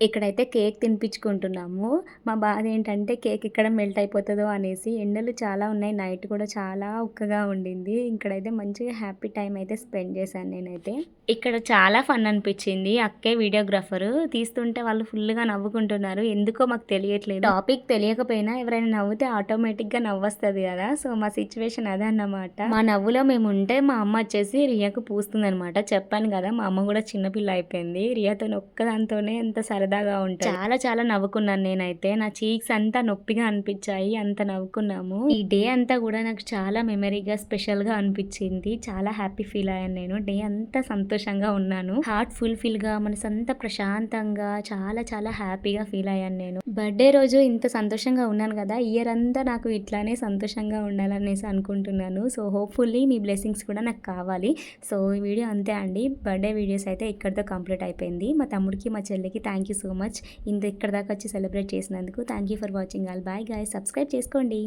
ఇక్కడైతే కేక్ తినిపించుకుంటున్నాము. మా బాధ ఏంటంటే కేక్ ఎక్కడ మెల్ట్ అయిపోతదో అనేసి. ఎండలు చాలా ఉన్నాయి. నైట్ కూడా చాలా ఉక్కగా ఉండింది. ఇక్కడైతే మంచిగా హ్యాపీ టైమ్ అయితే స్పెండ్ చేశాను నేనైతే. ఇక్కడ చాలా ఫన్ అనిపించింది. అక్కే వీడియోగ్రాఫరు తీస్తుంటే వాళ్ళు ఫుల్‌గా నవ్వుకుంటున్నారు. ఎందుకో మాకు తెలియట్లేదు. టాపిక్ తెలియకపోయినా ఎవరైనా నవ్వితే ఆటోమేటిక్‌గా నవ్వొస్తది కదా! సో, మా సిట్యుయేషన్ అదన్నమాట. మా నవ్వులో మేముంటే మా అమ్మ వచ్చేసి రియాకు పూస్తుందనమాట. చెప్పాను కదా! మా అమ్మ కూడా చిన్న పిల్ల అయిపోయింది. రియాతోని ఒక్కదానితోనే ఎంత సరదాగా ఉంటది. చాలా చాలా నవ్వుకున్నాను నేనైతే. నా చీక్స్ అంతా నొప్పిగా అనిపించాయి. అంత నవ్వుకున్నాము. ఈ డే అంతా కూడా నాకు చాలా మెమరీగా, స్పెషల్‌గా అనిపించింది. చాలా హ్యాపీ ఫీల్ అయ్యాను నేను. డే అంతా సంతోషంగా ఉన్నాను. హార్ట్ ఫుల్‌ఫిల్‌గా, మనసంతా ప్రశాంతంగా చాలా చాలా హ్యాపీగా ఫీల్ అయ్యాను నేను. బర్త్‌డే రోజు ఇంత సంతోషంగా ఉన్నాను కదా! ఇయర్ అంతా నాకు ఇట్లానే సంతోషంగా ఉండాలనేసి అనుకుంటున్నాను. సో, హోప్‌ఫుల్లీ మీ బ్లెస్సింగ్స్ కూడా నాకు కావాలి. సో, ఈ వీడియో అంతే అండి. బర్త్‌డే వీడియోస్ అయితే ఇక్కడితో కంప్లీట్ అయిపోయింది. మా తమ్ముడికి, మా చెల్లికి థ్యాంక్ యూ సో మచ్. ఇక్కడి దాకా వచ్చి సెలబ్రేట్ చేసినందుకు. Thank you for watching all. Bye guys. Subscribe చేసుకోండి.